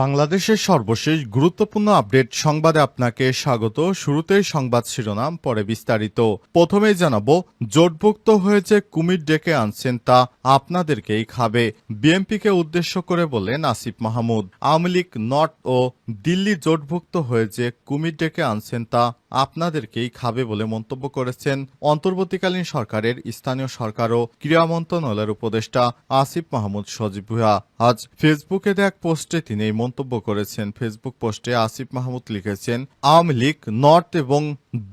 বাংলাদেশের সর্বশেষ গুরুত্বপূর্ণ আপডেট সংবাদে আপনাকে স্বাগত। শুরুতেই সংবাদ শিরোনাম, পরে বিস্তারিত। প্রথমেই জানাবো, জোটভুক্ত হয়েছে কুমির ডেকে আনছেন তা আপনাদেরকেই খাবে। বিএনপিকে উদ্দেশ্য করে বললেন আসিফ মাহমুদ। আওয়ামী লীগ নর্থ ও দিল্লি জোটভুক্ত হয়ে যে কুমির ডেকে আনছেন তা আপনাদেরকেই খাবে বলে মন্তব্য করেছেন অন্তর্বর্তীকালীন সরকারের স্থানীয় সরকার ও ক্রীড়া মন্ত্রণালয়ের উপদেষ্টা আসিফ মাহমুদ সজীব ভুঁইয়া। আজ ফেসবুকে এক পোস্টে তিনি এই মন্তব্য করেছেন। ফেসবুক পোস্টে আসিফ মাহমুদ লিখেছেন, আওয়ামী লীগ নর্থ এবং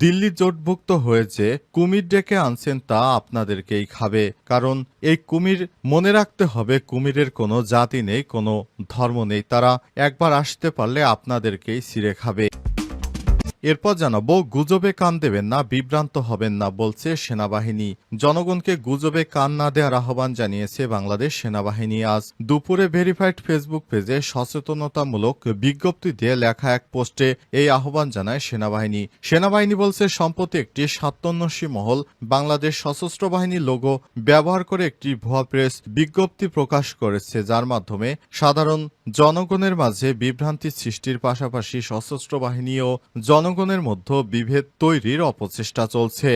দিল্লি জোটভুক্ত হয়ে যে কুমির ডেকে আনছেন তা আপনাদেরকেই খাবে। কারণ এই কুমির, মনে রাখতে হবে, কুমিরের কোনো জাতি নেই, কোনো ধর্ম নেই। তারা একবার আসতে পারলে আপনাদেরকেই ছিঁড়ে খাবে। এরপর জানাবো, গুজবে কান দেবেন না, বিভ্রান্ত হবেন না বলছে সেনাবাহিনী। জনগণকে গুজবে কান না দেওয়ার আহ্বান জানিয়েছে বাংলাদেশ সেনাবাহিনী। আজ দুপুরে ভেরিফাইড ফেসবুক পেজে সচেতনতামূলক বিজ্ঞপ্তি দিয়ে লেখা এক পোস্টে এই আহ্বান জানায় সেনাবাহিনী। সেনাবাহিনী বলছে, সম্প্রতি একটি স্বার্থন্বেষী মহল বাংলাদেশ সশস্ত্র বাহিনীর লোগো ব্যবহার করে একটি ভুয়া প্রেস বিজ্ঞপ্তি প্রকাশ করেছে, যার মাধ্যমে সাধারণ জনগণের মাঝে বিভ্রান্তি সৃষ্টির পাশাপাশি সশস্ত্র বাহিনী ও জনগণের মধ্যে বিভেদ তৈরির অপচেষ্টা চলছে।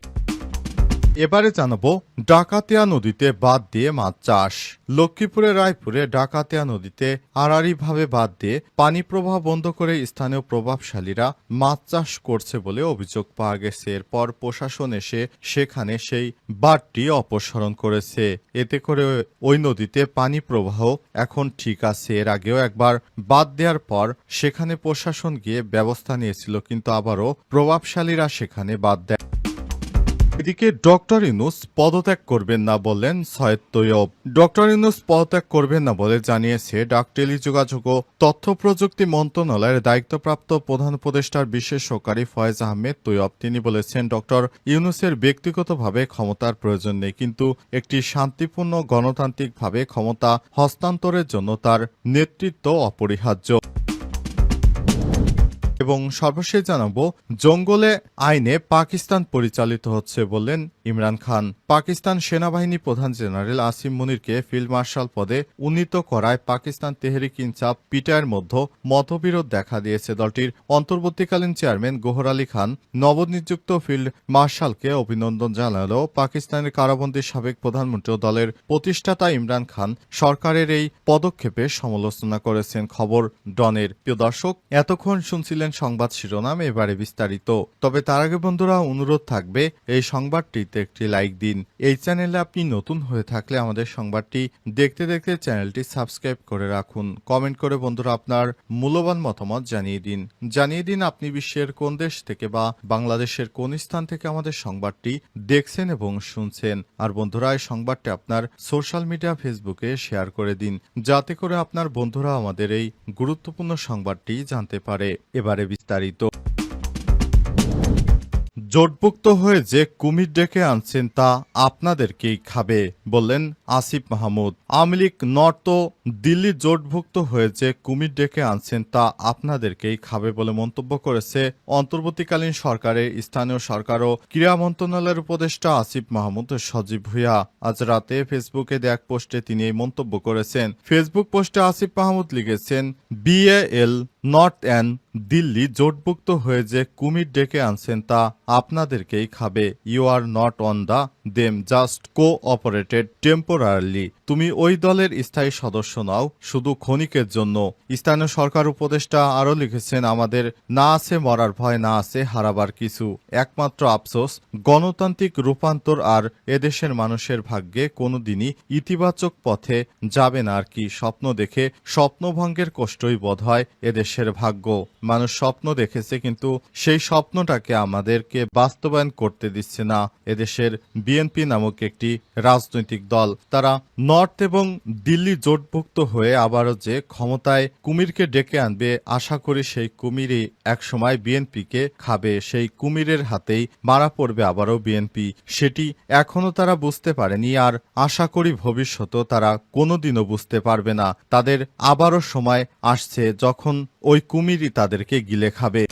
এবারে জানাবো, ডাকাতিয়া নদীতে বাঁধ দিয়ে মাছ চাষ। লক্ষ্মীপুরের রায়পুরে ডাকাতিয়া নদীতে আড়াআড়িভাবে বাঁধ দিয়ে পানি প্রবাহ বন্ধ করে স্থানীয় প্রভাবশালীরা মাছ চাষ করছে বলে অভিযোগ পাওয়া গেছে। এরপর প্রশাসন এসে সেখানে সেই বাঁধটি অপসারণ করেছে। এতে করে ওই নদীতে পানি প্রবাহ এখন ঠিক আছে। এর আগেও একবার বাঁধ দেওয়ার পর সেখানে প্রশাসন গিয়ে ব্যবস্থা নিয়েছিল, কিন্তু আবারও প্রভাবশালীরা সেখানে বাঁধ দেয়। এদিকে ডক্টর ইউনূস পদত্যাগ করবেন না বললেন সৈয়দ তৈয়ব। ডক্টর ইউনূস পদত্যাগ করবেন না বলে জানিয়েছে ডাক, টেলিযোগাযোগ ও তথ্য প্রযুক্তি মন্ত্রণালয়ের দায়িত্বপ্রাপ্ত প্রধান উপদেষ্টার বিশেষ সহকারী ফয়েজ আহমেদ তৈয়ব। তিনি বলেছেন, ডক্টর ইউনূসের ব্যক্তিগতভাবে ক্ষমতার প্রয়োজন নেই, কিন্তু একটি শান্তিপূর্ণ গণতান্ত্রিকভাবে ক্ষমতা হস্তান্তরের জন্য তার নেতৃত্ব অপরিহার্য। এবং সর্বশেষ জানাবো, জঙ্গলে আইনে পাকিস্তান পরিচালিত হচ্ছে বললেন ইমরান খান। পাকিস্তান সেনাবাহিনী প্রধান জেনারেল আসিম মুনিরকে ফিল্ড মার্শাল পদে উন্নীত করায় পাকিস্তান তেহরিক ইনসাফ পিটিআইয়ের মধ্যে মতবিরোধ দেখা দিয়েছে। দলটির অন্তর্বর্তীকালীন চেয়ারম্যান গওহর আলী খান নবনিযুক্ত ফিল্ড মার্শালকে অভিনন্দন জানালেও পাকিস্তানের কারাবন্দী সাবেক প্রধানমন্ত্রী ও দলের প্রতিষ্ঠাতা ইমরান খান সরকারের এই পদক্ষেপে সমালোচনা করেছেন। খবর ডনের। প্রিয় দর্শক, এতক্ষণ শুনছিলেন সংবাদ শিরোনাম, এবারে বিস্তারিত। তবে তার আগে বন্ধুরা, অনুরোধ থাকবে এই সংবাদটিতে একটি লাইক দিন। এই চ্যানেলে আপনি নতুন হয়ে থাকলে আমাদের সংবাদটি দেখতে দেখতে চ্যানেলটি সাবস্ক্রাইব করে রাখুন। কমেন্ট করে বন্ধুরা আপনার মূল্যবান মতামত জানিয়ে দিন আপনি বিশ্বের কোন দেশ থেকে বা বাংলাদেশের কোন স্থান থেকে আমাদের সংবাদটি দেখছেন এবং শুনছেন। আর বন্ধুরা, এই সংবাদটি আপনার সোশ্যাল মিডিয়া ফেসবুকে শেয়ার করে দিন, যাতে করে আপনার বন্ধুরা আমাদের এই গুরুত্বপূর্ণ সংবাদটি জানতে পারে। এবারে বিস্তারিত। জোটভুক্ত হয়ে যে কুমির ডেকে আনছেন তা আপনাদেরকেই খাবে বললেন আসিফ মাহমুদ। আওয়ামী লীগ নর্থ ও দিল্লি জোটভুক্ত হয়ে যে কুমির ডেকে আনছেন তা আপনাদেরকেই খাবে বলে মন্তব্য করেছে অন্তর্বর্তীকালীন সরকারের স্থানীয় সরকার ও ক্রীড়া মন্ত্রণালয়ের উপদেষ্টা আসিফ মাহমুদ সজীব ভুঁইয়া। আজ রাতে ফেসবুকে এক পোস্টে তিনি এই মন্তব্য করেছেন। ফেসবুক পোস্টে আসিফ মাহমুদ লিখেছেন, বিএএল নর্থ অ্যান্ড দিল্লি জোটভুক্ত হয়ে যে কুমির ডেকে আনছেন তা আপনাদেরকেই খাবে। You are not on the them, just cooperated temporarily. তুমি ওই দলের স্থায়ী সদস্য নাও, শুধু ক্ষণিকের জন্য। স্থানীয় সরকার উপদেষ্টা আরও লিখেছেন, আমাদের না আছে মরার ভয়, না আছে হারাবার কিছু। একমাত্র আফসোস, গণতান্ত্রিক রূপান্তর আর এদেশের মানুষের ভাগ্যে কোনোদিনই ইতিবাচক পথে যাবে না। আর কি স্বপ্ন দেখে স্বপ্নভঙ্গের কষ্টই বোধ হয় এদেশের ভাগ্য। মানুষ স্বপ্ন দেখেছে, কিন্তু সেই স্বপ্নটাকে আমাদেরকে বাস্তবায়ন করতে দিচ্ছে না এদেশের বিএনপি নামক একটি রাজনৈতিক দল। তারা নর্থ এবং দিল্লি জোটভুক্ত হয়ে আবারও যে ক্ষমতায় কুমিরকে ডেকে আনবে, আশা করি সেই কুমিরই একসময় বিএনপিকে খাবে। সেই কুমিরের হাতেই মারা পড়বে আবারও বিএনপি। সেটি এখনো তারা বুঝতে পারেনি, আর আশা করি ভবিষ্যতেও তারা কোনোদিনও বুঝতে পারবে না। তাদের আবারও সময় আসছে যখন ওই কুমিরই তাদেরকে গিলে খাবে।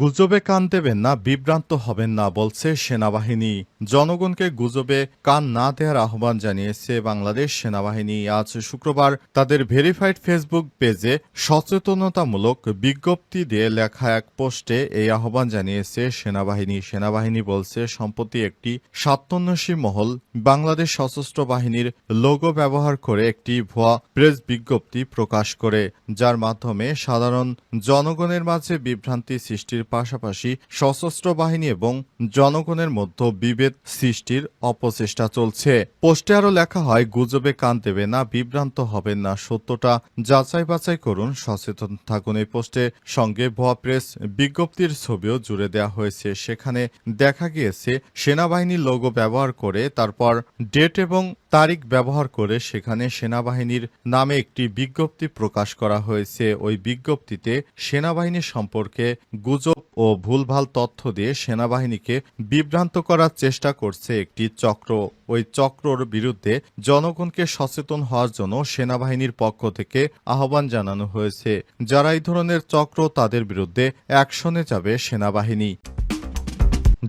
গুজবে কান দেবেন না, বিভ্রান্ত হবেন না বলছে সেনাবাহিনী। জনগণকে গুজবে কান না দেওয়ার আহ্বান জানিয়েছে বাংলাদেশ সেনাবাহিনী। আজ শুক্রবার তাদের ভেরিফাইড ফেসবুক পেজে সচেতনতামূলক বিজ্ঞপ্তি দিয়ে লেখা এক পোস্টে এই আহ্বান জানিয়েছে সেনাবাহিনী বলছে, সম্প্রতি একটি স্বার্থান্বেষী মহল বাংলাদেশ সশস্ত্র বাহিনীর লোগো ব্যবহার করে একটি ভুয়া প্রেস বিজ্ঞপ্তি প্রকাশ করে, যার মাধ্যমে সাধারণ জনগণের মাঝে বিভ্রান্তি সৃষ্টির পাশাপাশি সশস্ত্র বাহিনী এবং জনগণের মধ্যে বিভেদ সৃষ্টির অপচেষ্টা চলছে। পোস্টে আরও লেখা হয়, গুজবে কান দেবে না, বিভ্রান্ত হবেন না, সত্যটা যাচাই বাছাই করুন, সচেতন থাকুন। এই পোস্টের সঙ্গে ভুয়া প্রেস বিজ্ঞপ্তির ছবিও জুড়ে দেওয়া হয়েছে। সেখানে দেখা গিয়েছে সেনাবাহিনীর লোগো ব্যবহার করে তারপর ডেট এবং তারিখ ব্যবহার করে সেখানে সেনাবাহিনীর নামে একটি বিজ্ঞপ্তি প্রকাশ করা হয়েছে। ওই বিজ্ঞপ্তিতে সেনাবাহিনী সম্পর্কে গুজব ও ভুলভাল তথ্য দিয়ে সেনাবাহিনীকে বিভ্রান্ত করার চেষ্টা করছে একটি চক্র। ওই চক্রর বিরুদ্ধে জনগণকে সচেতন হওয়ার জন্য সেনাবাহিনীর পক্ষ থেকে আহ্বান জানানো হয়েছে। যারা এই ধরনের চক্র, তাদের বিরুদ্ধে অ্যাকশনে যাবে সেনাবাহিনী।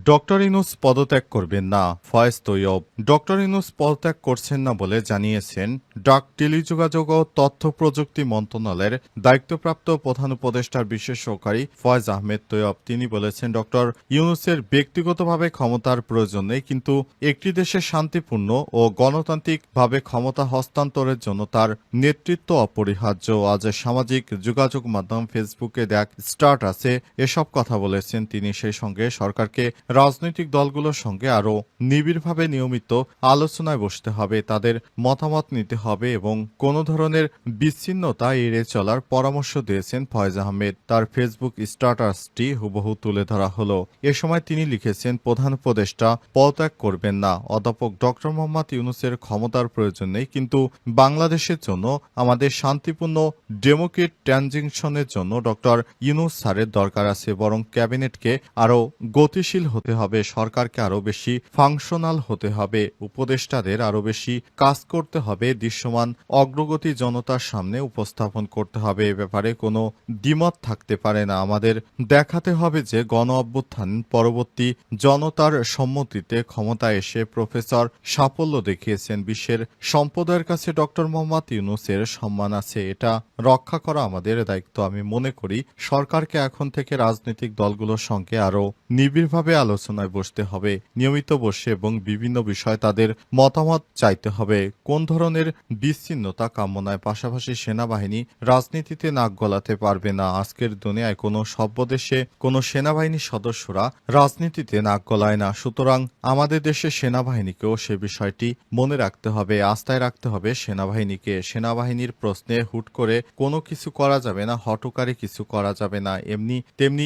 ডক্টর ইউনূস পদত্যাগ করবেন না, ফয়েজ তৈয়ব। ডক্টর ইউনূস পদত্যাগ করছেন না বলে জানিয়েছেন ডাক, টেলিযোগাযোগ ও তথ্য প্রযুক্তি মন্ত্রণালয়ের দায়িত্বপ্রাপ্ত প্রধান উপদেষ্টার বিশেষ সহকারী ফয়েজ আহমেদ তৈয়ব। তিনি বলেছেন, ডক্টর ইউনূসের ব্যক্তিগতভাবে ক্ষমতার প্রয়োজন নেই, কিন্তু একটি দেশের শান্তিপূর্ণ ও গণতান্ত্রিকভাবে ক্ষমতা হস্তান্তরের জন্য তার নেতৃত্ব অপরিহার্য। আজ সামাজিক যোগাযোগ মাধ্যম ফেসবুকে দেখ স্ট্যাটাসে এসব কথা বলেছেন তিনি। সেই সঙ্গে সরকারকে রাজনৈতিক দলগুলোর সঙ্গে আরও নিবিড়ভাবে নিয়মিত আলোচনায় বসতে হবে, তাদের মতামত নিতে হবে এবং কোনো ধরনের বিচ্ছিন্নতা এড়িয়ে চলার পরামর্শ দিয়েছেন ফয়েজ আহমেদ। তার ফেসবুক স্ট্যাটাসটি হুবহু তুলে ধরা হলো। এ সময় তিনি লিখেছেন, প্রধান উপদেষ্টা পদত্যাগ করবেন না। অধ্যাপক ডক্টর মোহাম্মদ ইউনূসের ক্ষমতার প্রয়োজন নেই, কিন্তু বাংলাদেশের জন্য, আমাদের শান্তিপূর্ণ ডেমোক্রেট ট্রানজিশনের জন্য ডক্টর ইউনূস স্যারের দরকার আছে। বরং ক্যাবিনেটকে আরও গতিশীল হতে হবে, সরকারকে আরও বেশি ফাংশনাল হতে হবে, উপদেষ্টাদের আরও বেশি কাজ করতে হবে, দৃশ্যমান অগ্রগতি জনতার সামনে উপস্থাপন করতে হবে। এ ব্যাপারে কোনো দ্বিমত থাকতে পারে না। আমাদের দেখাতে হবে যে গণ অভ্যুত্থান পরবর্তী জনতার সম্মতিতে ক্ষমতায় এসে প্রফেসর সাফল্য দেখিয়েছেন। বিশ্বের সম্প্রদায়ের কাছে ডক্টর মোহাম্মদ ইউনূসের সম্মান আছে, এটা রক্ষা করা আমাদের দায়িত্ব। আমি মনে করি সরকারকে এখন থেকে রাজনৈতিক দলগুলোর সঙ্গে আরও নিবিড়ভাবে আলোচনায় বসতে হবে, নিয়মিত বসে এবং বিভিন্ন বিষয়ে তাদের মতামত চাইতে হবে। কোন ধরনের বিচ্ছিন্নতা কাম্য নয়। পাশাপাশি সেনাবাহিনী রাজনীতিতে নাক গলাতে পারবে না। আজকের দুনিয়ায় কোনো সভ্য দেশে কোনো সেনাবাহিনীর সদস্যরা রাজনীতিতে নাক গলায় না। সুতরাং আমাদের দেশের সেনাবাহিনীকেও সে বিষয়টি মনে রাখতে হবে, আস্থায় রাখতে হবে সেনাবাহিনীকে। সেনাবাহিনীর প্রশ্নে হুট করে কোনো কিছু করা যাবে না, হঠকারী কিছু করা যাবে না। এমনি তেমনি